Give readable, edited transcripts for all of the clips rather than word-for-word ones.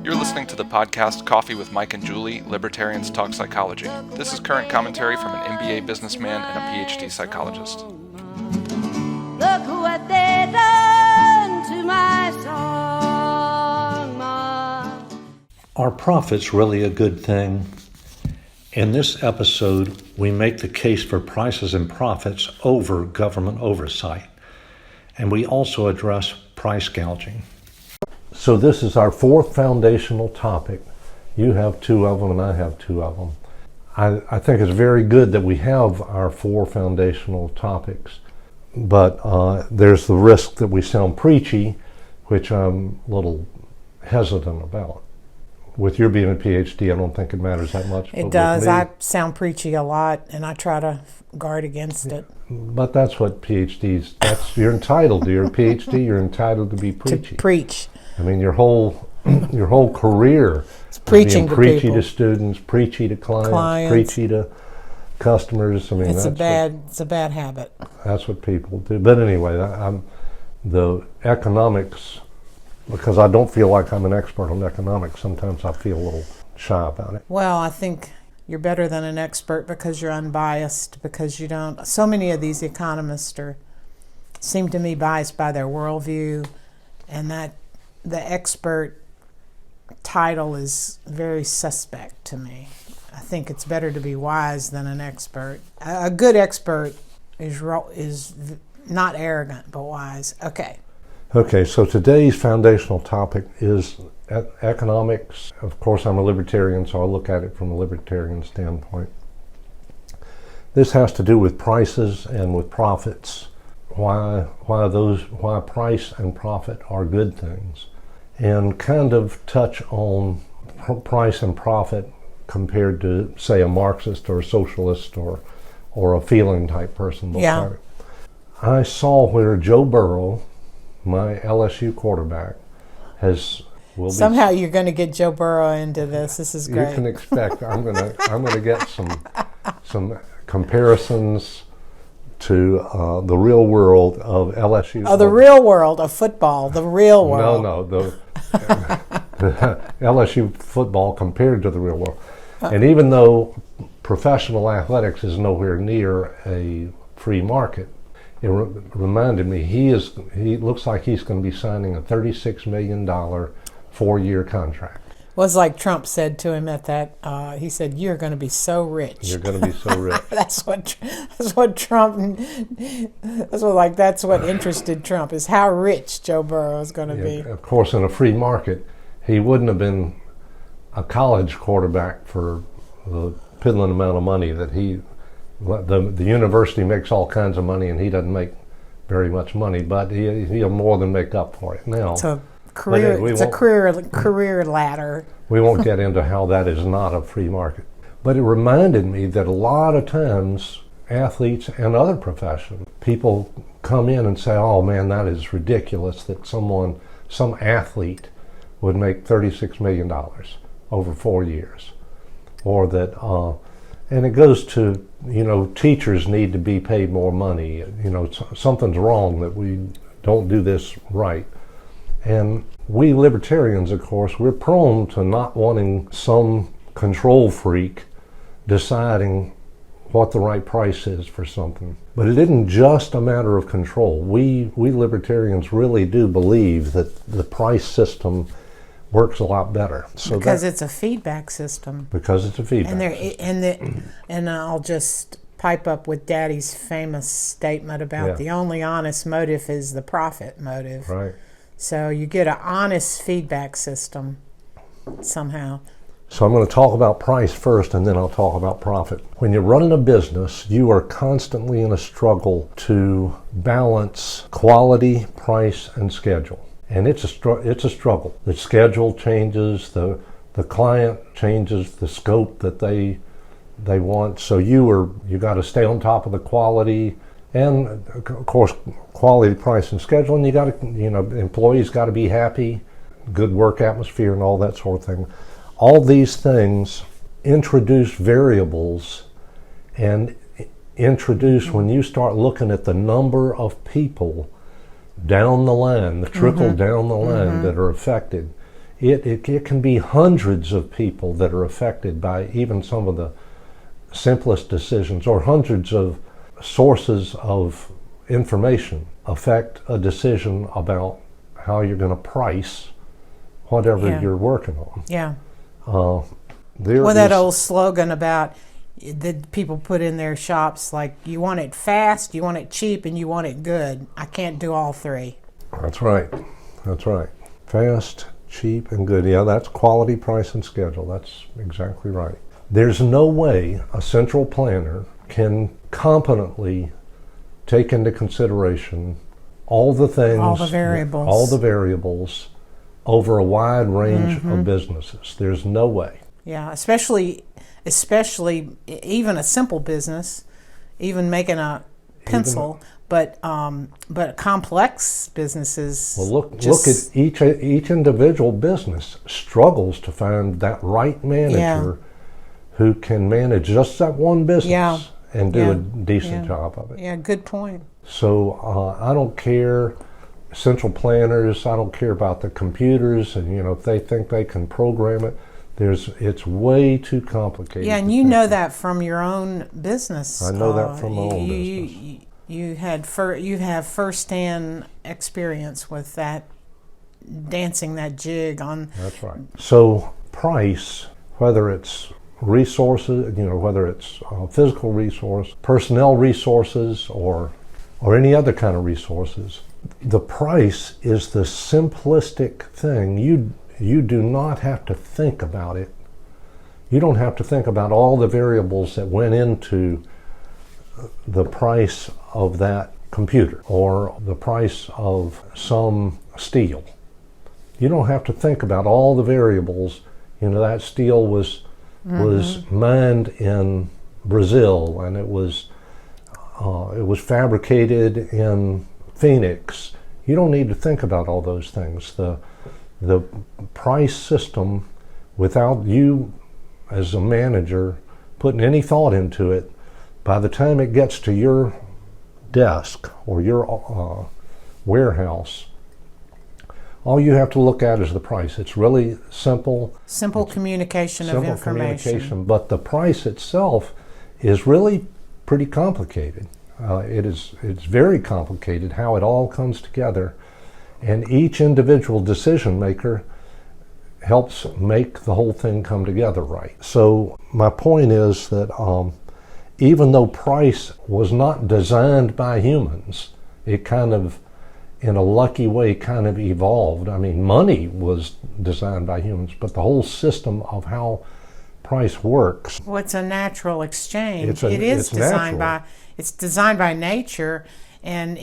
You're listening to the podcast Coffee with Mike and Julie, Libertarians Talk Psychology. This is current commentary from an MBA businessman and a PhD psychologist. Look what they done to my song, Ma. Are profits really a good thing? In this episode, we make the case for prices and profits over government oversight, and we also address price gouging. So this is our fourth foundational topic. You have two of them and I have two of them. I think it's very good that we have our four foundational topics, but there's the risk that we sound preachy, which I'm a little hesitant about. With your being a PhD, I don't think it matters that much. It does. I sound preachy a lot, and I try to guard against it. But that's what PhDs, you're entitled to. You're a PhD, you're entitled to be preachy. To preach. I mean, your whole career It's preaching being preachy to people. to students, preachy to clients, preachy to customers. I mean, It's a bad habit. That's what people do. But anyway, the economics, because I don't feel like I'm an expert on economics, sometimes I feel a little shy about it. Well, I think you're better than an expert because you're unbiased, because you don't. So many of these economists seem to me biased by their worldview, and that the expert title is very suspect to me. I think it's better to be wise than an expert. A good expert is not arrogant, but wise. Okay, so today's foundational topic is economics. Of course, I'm a libertarian, so I'll look at it from a libertarian standpoint. This has to do with prices and with profits. Why price and profit are good things, and kind of touch on price and profit compared to, say, a Marxist or a socialist or a feeling type person. Yeah. I saw where Joe Burrow, my LSU quarterback, somehow you're going to get Joe Burrow into this. This is great. You can expect I'm going to get some comparisons to the real world of LSU. Oh, the real world of football, the real world. No, the LSU football compared to the real world. And even though professional athletics is nowhere near a free market, it reminded me he looks like he's going to be signing a $36 million 4-year contract. It was like Trump said to him at that. He said, "You're going to be so rich." You're going to be so rich. That's what Trump. That's what interested Trump, is how rich Joe Burrow is going to be. Of course, in a free market, he wouldn't have been a college quarterback for the piddling amount of money that the university makes all kinds of money, and he doesn't make very much money, but he'll more than make up for it now. It's a career ladder. We won't get into how that is not a free market. But it reminded me that a lot of times athletes and other professions, people come in and say, "Oh man, that is ridiculous that some athlete would make $36 million over 4 years." Or that, and it goes to, teachers need to be paid more money. Something's wrong that we don't do this right. And we libertarians, of course, we're prone to not wanting some control freak deciding what the right price is for something. But it isn't just a matter of control. We libertarians really do believe that the price system works a lot better. Because it's a feedback system. Because it's a feedback system. And I'll just pipe up with Daddy's famous statement about the only honest motive is the profit motive. Right. So you get an honest feedback system somehow. So I'm going to talk about price first, and then I'll talk about profit. When you're running a business, you are constantly in a struggle to balance quality, price, and schedule. And it's a struggle. The schedule changes, the client changes the scope that they want. So you got to stay on top of the quality, and of course quality, price, and schedule. And you got to, employees got to be happy, good work atmosphere, and all that sort of thing. All these things introduce variables and introduce, when you start looking at the number of people down the line, the trickle down the line that are affected, It can be hundreds of people that are affected by even some of the simplest decisions, or hundreds of sources of information affect a decision about how you're going to price whatever Yeah. you're working on. Yeah. There Well, that is- old slogan about that people put in their shops, like, you want it fast, you want it cheap, and you want it good. I can't do all three. That's right. That's right. Fast, cheap, and good. Yeah, that's quality, price, and schedule. That's exactly right. There's no way a central planner can competently take into consideration all the things, All the variables. all the variables over a wide range of businesses. There's no way. Yeah, especially even a simple business, even making a pencil, but complex businesses. Well, look at each individual business struggles to find that right manager who can manage just that one business and do a decent job of it. Yeah, good point. So I don't care, central planners, I don't care about the computers, and if they think they can program it, it's way too complicated. Yeah, and to you think know of. that from your own business. I know that from my own business. You have firsthand experience with that, dancing that jig on. That's right. So price, whether it's resources, whether it's physical resource, personnel resources, or any other kind of resources, the price is the simplistic thing. You do not have to think about it. You don't have to think about all the variables that went into the price of that computer or the price of some steel. You don't have to think about all the variables. That steel was mined in Brazil, and it was fabricated in Phoenix. You don't need to think about all those things. The price system, without you as a manager putting any thought into it, by the time it gets to your desk or your warehouse, all you have to look at is the price. It's really simple. Simple communication of Simple information. communication, but the price itself is really pretty complicated. It's very complicated how it all comes together, and each individual decision maker helps make the whole thing come together right. So my point is that even though price was not designed by humans, it kind of, in a lucky way, kind of evolved. I mean, money was designed by humans, but the whole system of how price works. Well, it's a natural exchange. It's natural. It's designed by nature, and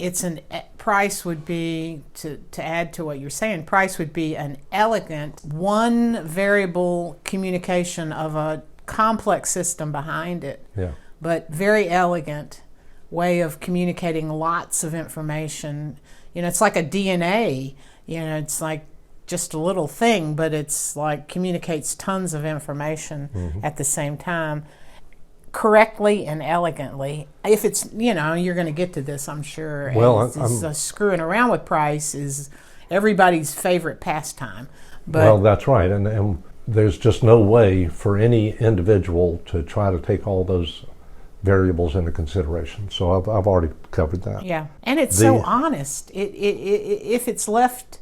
price would be, to add to what you're saying, price would be an elegant, one variable communication of a complex system behind it. Yeah. But very elegant way of communicating lots of information. It's like a DNA. It's like just a little thing, but it's like communicates tons of information at the same time, correctly and elegantly. If it's, you're going to get to this, I'm sure. Well, screwing around with price is everybody's favorite pastime. But well, that's right, and there's just no way for any individual to try to take all those variables into consideration. So I've already covered that. yeah, and it's so honest. If it's left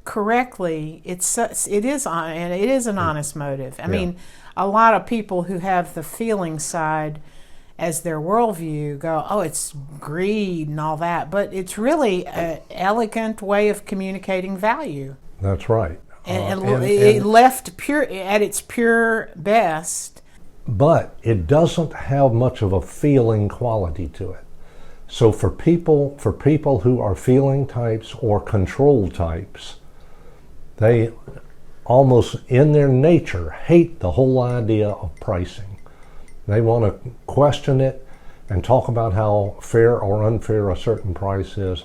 correctly, it is an honest motive. I mean, a lot of people who have the feeling side as their worldview go, oh, it's greed and all that, but it's really an elegant way of communicating value. That's right. And it left pure at its pure best. But it doesn't have much of a feeling quality to it. So for people who are feeling types or control types, they almost in their nature hate the whole idea of pricing. They want to question it and talk about how fair or unfair a certain price is,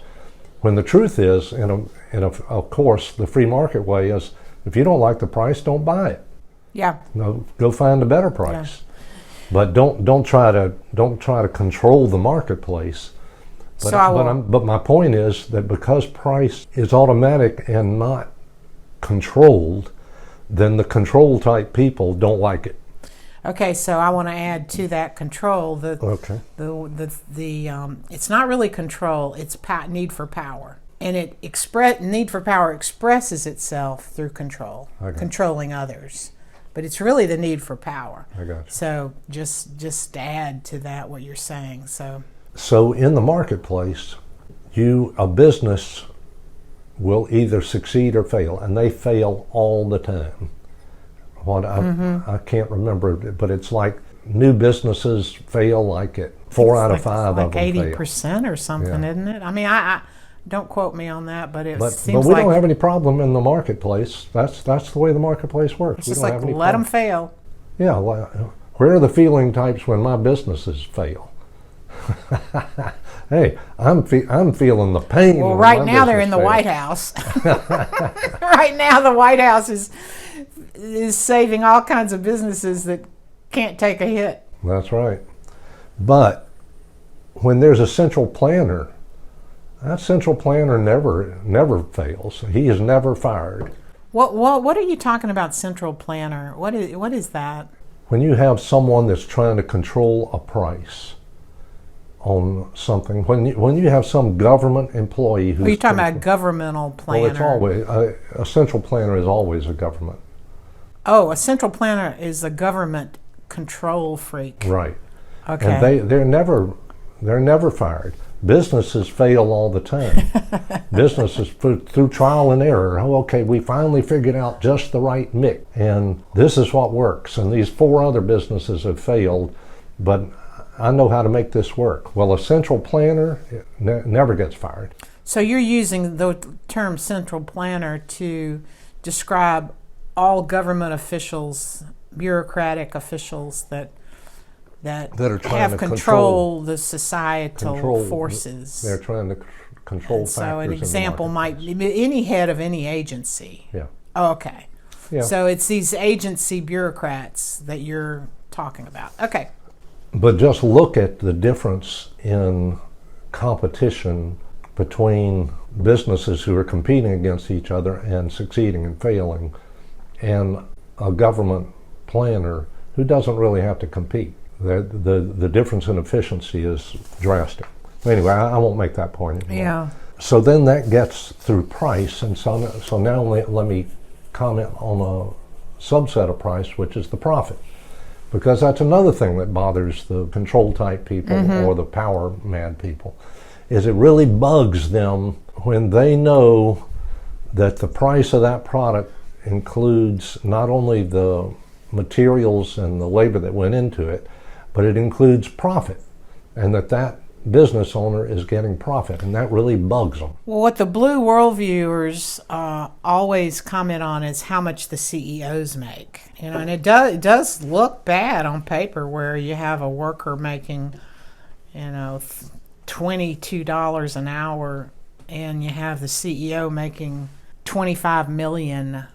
when the truth is, of course, the free market way is, if you don't like the price, don't buy it. Yeah. No, go find a better price. But don't try to control the marketplace. But my point is that because price is automatic and not controlled, then the control type people don't like it. Okay, so I want to add to that control Okay. it's not really control, it's need for power. And need for power expresses itself through control, controlling others. But it's really the need for power. I got you. So just to add to that what you're saying. So in the marketplace, a business will either succeed or fail, and they fail all the time. I can't remember, but it's like new businesses fail like at 4 out of 5 like of them 80% or something, isn't it? I mean, I don't quote me on that, but seems but we like don't have any problem in the marketplace. That's the way the marketplace works. it's We just don't like have any let them problem. fail. Yeah, where are the feeling types when my businesses fail? Hey, I'm feeling the pain. Well, when right my now they're business in the fails. White House. Right now, the White House is saving all kinds of businesses that can't take a hit. That's right. But when there's a central planner, that central planner never fails. He is never fired. What are you talking about, central planner? What is that? When you have someone that's trying to control a price on something, when you have some government employee who's... Are you talking about a governmental planner? Well, it's always a central planner is always a government. Oh, a central planner is a government control freak. Right. Okay. And they're never fired. Businesses fail all the time. Businesses through trial and error. Oh, okay, we finally figured out just the right mix, and this is what works. And these 4 other businesses have failed, but I know how to make this work. Well, a central planner never gets fired. So you're using the term central planner to describe all government officials, bureaucratic officials that are trying have to control the societal forces. They're trying to control factors. So an in the example might marketplace. be any head of any agency. Yeah. Oh, okay. Yeah. So it's these agency bureaucrats that you're talking about. Okay. But just look at the difference in competition between businesses who are competing against each other and succeeding and failing, and a government planner who doesn't really have to compete. The difference in efficiency is drastic. Anyway, I won't make that point anymore. Yeah. So then that gets through price, and so now let me comment on a subset of price, which is the profit. Because that's another thing that bothers the control type people or the power mad people, is it really bugs them when they know that the price of that product includes not only the materials and the labor that went into it, but it includes profit, and that business owner is getting profit, and that really bugs them. Well, what the Blue Worldviewers always comment on is how much the CEOs make. And it does look bad on paper where you have a worker making, $22 an hour, and you have the CEO making $25 million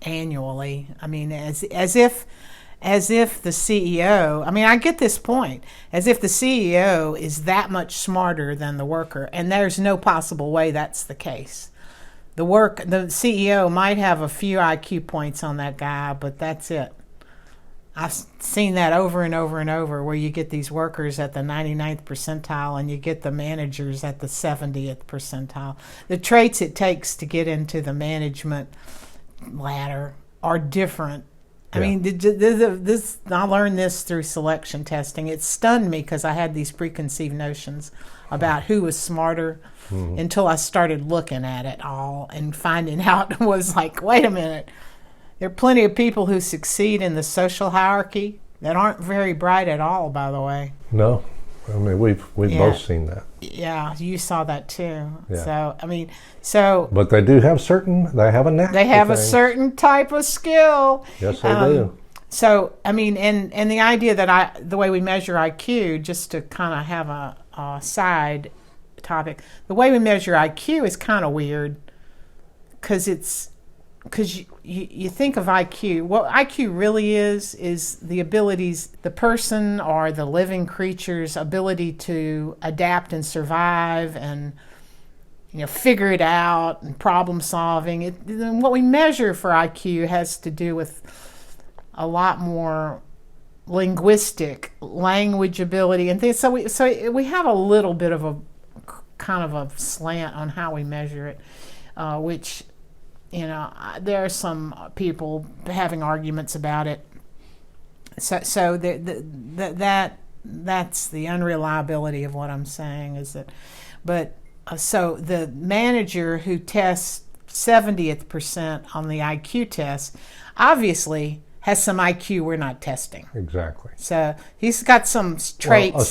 annually. I mean, as if the CEO, I mean, I get this point, as if the CEO is that much smarter than the worker, and there's no possible way that's the case. The CEO might have a few IQ points on that guy, but that's it. I've seen that over and over and over, where you get these workers at the 99th percentile and you get the managers at the 70th percentile. The traits it takes to get into the management ladder are different. I mean, I learned this through selection testing. It stunned me because I had these preconceived notions about who was smarter until I started looking at it all and finding out it was like, wait a minute. There are plenty of people who succeed in the social hierarchy that aren't very bright at all, by the way. No, I mean, we've both seen that. Yeah, you saw that too. Yeah. But they do have they have a knack. They have a certain type of skill. Yes, they do. So, I mean, and the idea that the way we measure IQ, just to kind of have a side topic, the way we measure IQ is kind of weird because you think of IQ. What IQ really is the abilities, the person or the living creature's ability to adapt and survive figure it out and problem solving. What we measure for IQ has to do with a lot more linguistic language ability and things. So we have a little bit of a kind of a slant on how we measure it, which there are some people having arguments about it. So that's the unreliability of what I'm saying is that, but so the manager who tests 70th percent on the IQ test obviously has some IQ we're not testing. Exactly. So he's got some traits. Well,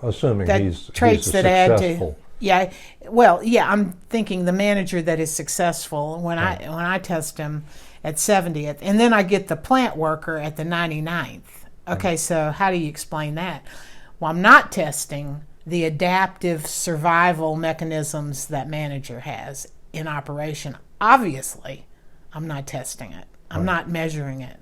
assuming he's traits that successful. add to. Yeah. Well, yeah. I'm thinking the manager that is successful when I test him at 70th, and then I get the plant worker at the 99th. Okay. So how do you explain that? Well, I'm not testing the adaptive survival mechanisms that manager has in operation. Obviously, I'm not testing it. I'm not measuring it.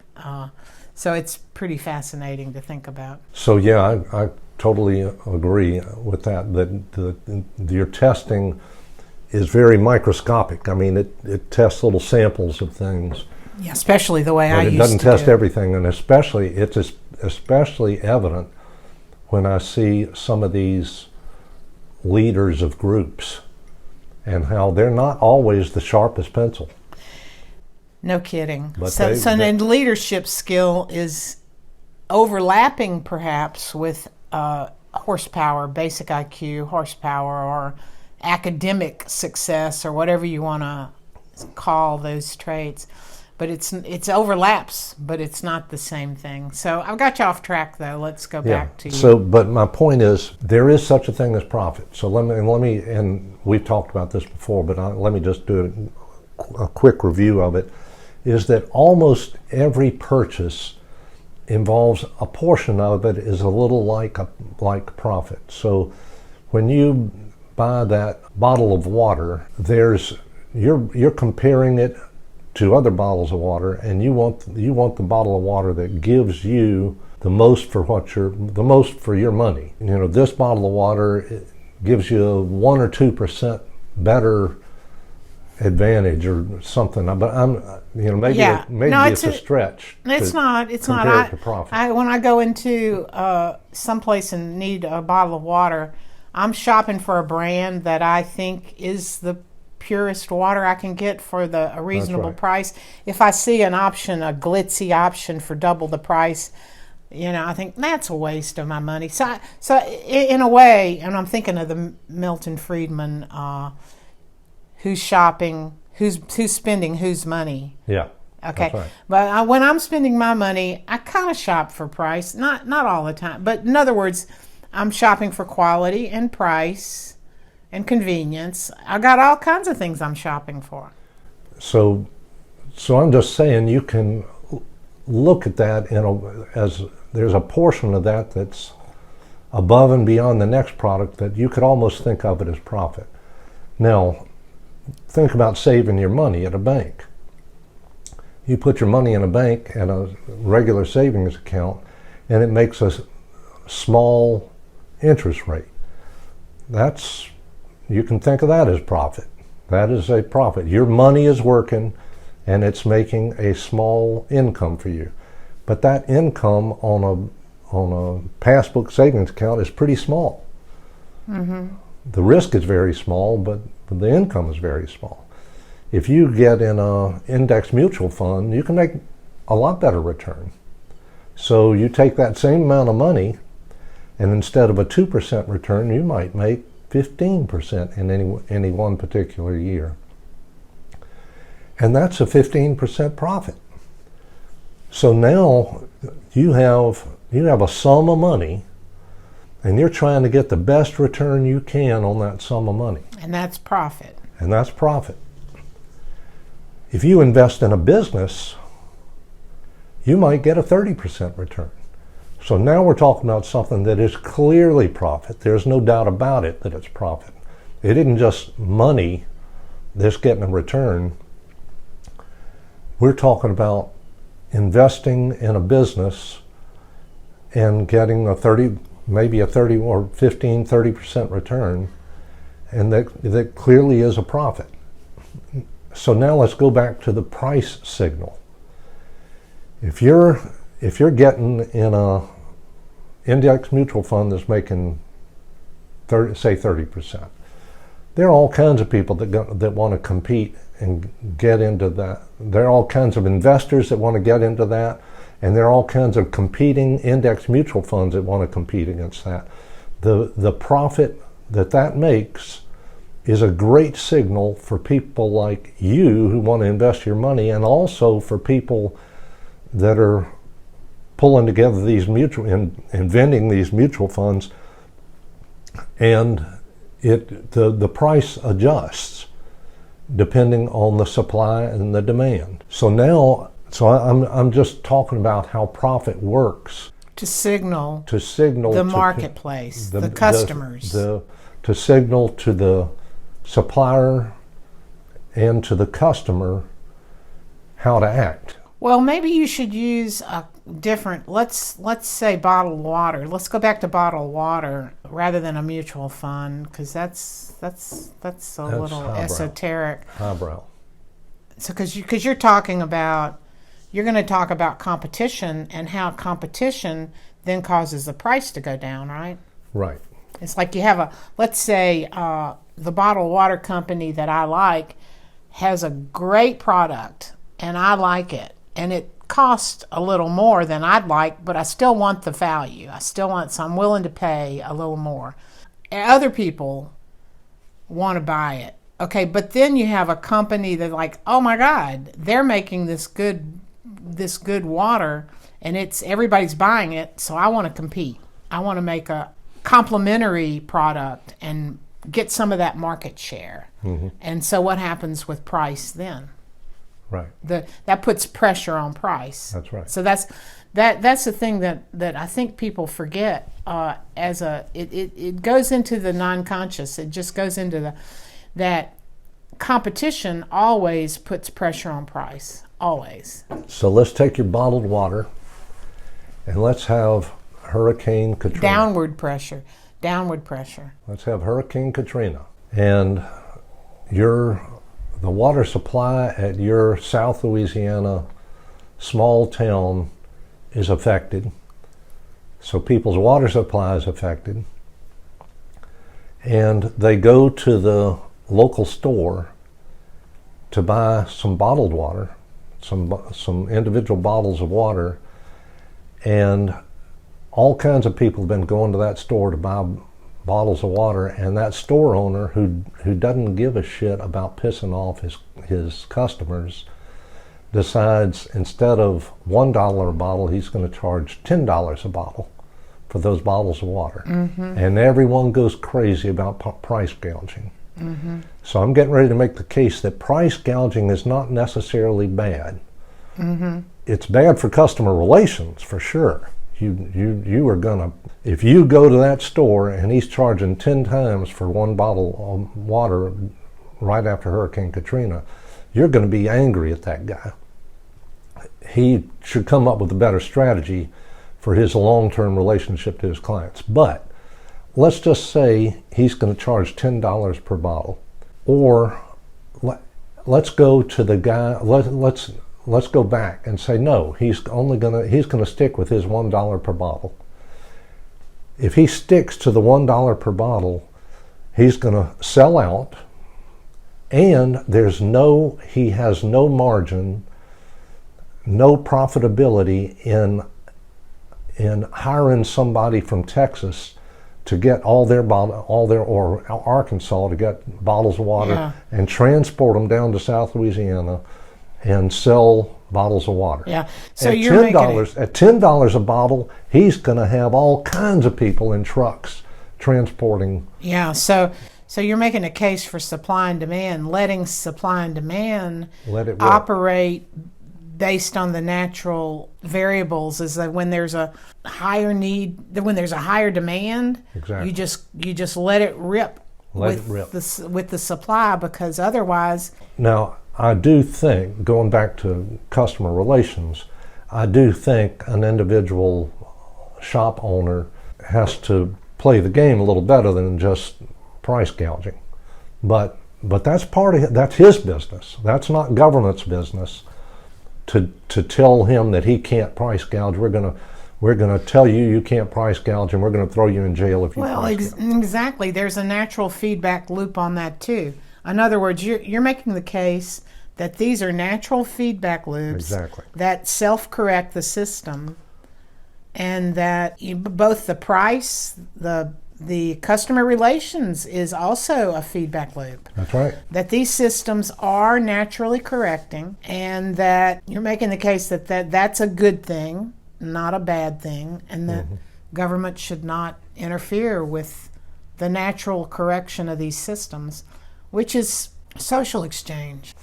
So it's pretty fascinating to think about. So yeah, I totally agree with that. That your testing is very microscopic. I mean, it tests little samples of things. Yeah, especially the way I used to do. It doesn't test everything, and it's especially evident when I see some of these leaders of groups and how they're not always the sharpest pencil. No kidding. But So then leadership skill is overlapping perhaps with horsepower, basic IQ, horsepower, or academic success, or whatever you want to call those traits. But it's overlaps, but it's not the same thing. So I've got you off track, though. Let's go back to you. So, but my point is, there is such a thing as profit. So let me, and we've talked about this before, but let me just do a quick review of it. Is that almost every purchase involves a portion of it is a little like profit. So when you buy that bottle of water, you're comparing it to other bottles of water, and you want the bottle of water that gives you the most for your money. This bottle of water gives you 1 or 2% better advantage or something, but maybe it's a stretch. It's not. To profit. When I go into someplace and need a bottle of water, I'm shopping for a brand that I think is the purest water I can get for a reasonable price. If I see an option, a glitzy option for double the price, I think that's a waste of my money. So in a way, and I'm thinking of the Milton Friedman. Who's shopping, who's spending whose money. Yeah. Okay. Right. But when I'm spending my money, I kind of shop for price, not all the time. But in other words, I'm shopping for quality and price and convenience. I got all kinds of things I'm shopping for. So I'm just saying you can look at that as there's a portion of that that's above and beyond the next product that you could almost think of it as profit. Now, think about saving your money at a bank. You put your money in a bank and a regular savings account, and it makes a small interest rate. You can think of that as profit. That is a profit. Your money is working, and it's making a small income for you. But that income on a passbook savings account is pretty small. Mm-hmm. The risk is very small, but the income is very small. If you get in an index mutual fund, you can make a lot better return. So you take that same amount of money, and instead of a 2% return, you might make 15% in any one particular year. And that's a 15% profit. So now you have a sum of money, and you're trying to get the best return you can on that sum of money. And that's profit. And that's profit. If you invest in a business, you might get a 30% return. So now we're talking about something that is clearly profit. There's no doubt about it that it's profit. It isn't just money that's getting a return. We're talking about investing in a business and getting maybe a 30 or 15, 30% return. and that clearly is a profit. So now let's go back to the price signal. If you're getting in a index mutual fund that's making 30%, there are all kinds of people that want to compete and get into that. There are all kinds of investors that want to get into that, and there are all kinds of competing index mutual funds that want to compete against that. The profit that makes is a great signal for people like you who want to invest your money, and also for people that are pulling together these inventing these mutual funds, and the price adjusts depending on the supply and the demand. So I'm just talking about how profit works To signal the marketplace, the customers. To signal to the supplier and to the customer how to act. Well, maybe you should use a different, let's say bottled water. Let's go back to bottled water rather than a mutual fund, because that's a little highbrow. esoteric. Highbrow. So because you're going to talk about competition and how competition then causes the price to go down, right? Right. It's like you have let's say the bottled water company that I like has a great product and I like it, and it costs a little more than I'd like, but I still want the value. So I'm willing to pay a little more. And other people want to buy it. Okay, but then you have a company that like, oh my God, they're making this good water and everybody's buying it, so I want to compete. I want to make a complementary product and get some of that market share. Mm-hmm. And so what happens with price then? Right. That puts pressure on price. That's right. So that's the thing that I think people forget. It goes into the non-conscious. It just goes into that competition always puts pressure on price. Always. So let's take your bottled water and let's have Hurricane Katrina. Downward pressure. Let's have Hurricane Katrina. And the water supply at your South Louisiana small town is affected. So people's water supply is affected. And they go to the local store to buy some bottled water, some individual bottles of water, and all kinds of people have been going to that store to buy bottles of water, and that store owner who doesn't give a shit about pissing off his customers decides instead of $1 a bottle, he's going to charge $10 a bottle for those bottles of water. Mm-hmm. And everyone goes crazy about price gouging. Mm-hmm. So I'm getting ready to make the case that price gouging is not necessarily bad. Mm-hmm. It's bad for customer relations, for sure. You are gonna, if you go to that store and he's charging 10 times for one bottle of water right after Hurricane Katrina, you're going to be angry at that guy. He should come up with a better strategy for his long-term relationship to his clients. But let's just say he's going to charge $10 per bottle. Or let's go to the guy, let's go back and say, no, he's going to stick with his $1 per bottle. If he sticks to the $1 per bottle, he's going to sell out, and he has no margin, no profitability in hiring somebody from Texas to get or Arkansas to get bottles of water and transport them down to South Louisiana and sell bottles of water. Yeah. So at you're $10 a bottle, he's going to have all kinds of people in trucks transporting. Yeah. So you're making a case for supply and demand, letting supply and demand operate based on the natural variables. Is that when there's a higher need, when there's a higher demand, exactly, you just let it rip with the supply, because otherwise. Now, I do think, going back to customer relations, I do think an individual shop owner has to play the game a little better than just price gouging. But that's his business. That's not government's business to tell him that he can't price gouge. We're gonna tell you can't price gouge, and we're gonna throw you in jail if you price gouge. Exactly. There's a natural feedback loop on that too. In other words, you're making the case that these are natural feedback loops that self-correct the system, and that both the price, the customer relations is also a feedback loop. That's right. That these systems are naturally correcting, and that you're making the case that that's a good thing, not a bad thing, and that government should not interfere with the natural correction of these systems, which is social exchange.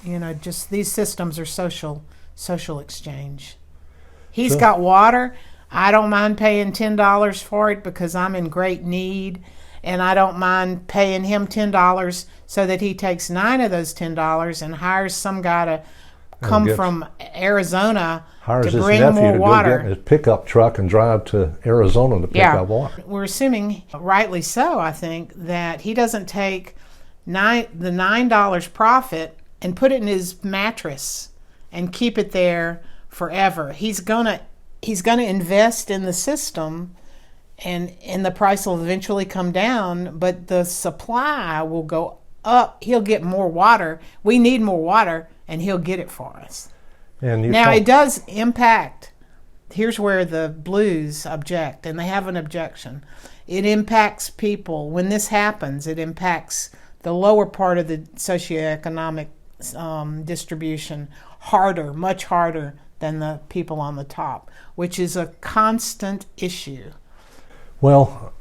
Just these systems are social exchange. He's got water. I don't mind paying $10 for it because I'm in great need, and I don't mind paying him $10 so that he takes 9 of those $10 and hires some guy to come from Arizona to bring more water. Get in his pickup truck and drive to Arizona to pick up water. We're assuming, rightly so, I think, that he doesn't take the $9 profit and put it in his mattress and keep it there forever. He's gonna invest in the system, and the price will eventually come down, but the supply will go up. He'll get more water. We need more water, and he'll get it for us. It does impact. Here's where the Blues object, and they have an objection. It impacts people. When this happens, it impacts the lower part of the socioeconomic distribution harder, much harder than the people on the top, which is a constant issue. Well,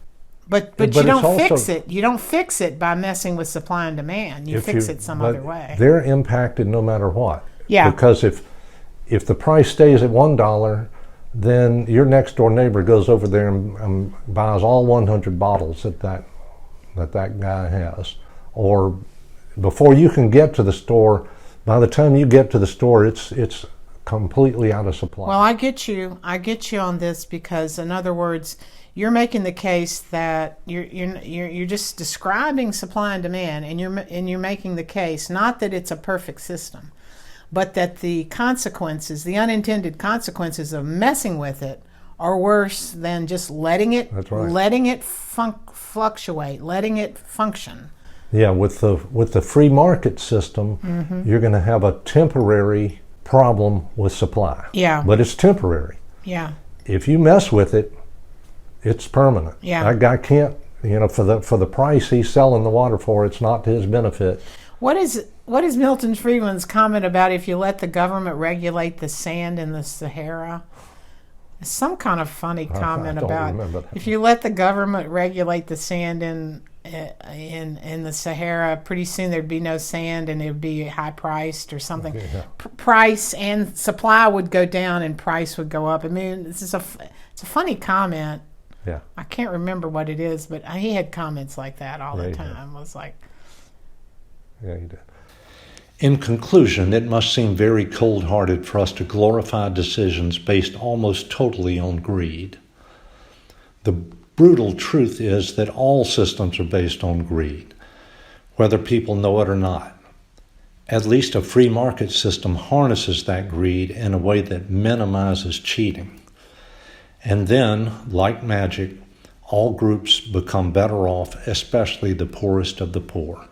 but you don't fix it. You don't fix it by messing with supply and demand. You fix it some other way. They're impacted no matter what. Yeah. Because if the price stays at $1, then your next door neighbor goes over there and buys all 100 bottles that guy has. Or before you can get to the store, by the time you get to the store, it's completely out of supply. Well, I get you on this, because, in other words, you're making the case that you're just describing supply and demand, and you're making the case not that it's a perfect system, but that the consequences, the unintended consequences of messing with it, are worse than just letting it fluctuate, letting it function. Yeah, with the free market system, you're going to have a temporary problem with supply. Yeah. But it's temporary. Yeah. If you mess with it, it's permanent. Yeah. That guy can't, for the price he's selling the water for, it's not to his benefit. What is Milton Friedman's comment about if you let the government regulate the sand in the Sahara? Some kind of funny comment about if you let the government regulate the sand in the Sahara, pretty soon there'd be no sand and it would be high priced or something. Yeah. Price and supply would go down and price would go up. I mean, it's a funny comment. Yeah. I can't remember what it is, but he had comments like that all the time. It was like, yeah, he did. In conclusion, it must seem very cold-hearted for us to glorify decisions based almost totally on greed. The brutal truth is that all systems are based on greed, whether people know it or not. At least a free market system harnesses that greed in a way that minimizes cheating. And then, like magic, all groups become better off, especially the poorest of the poor.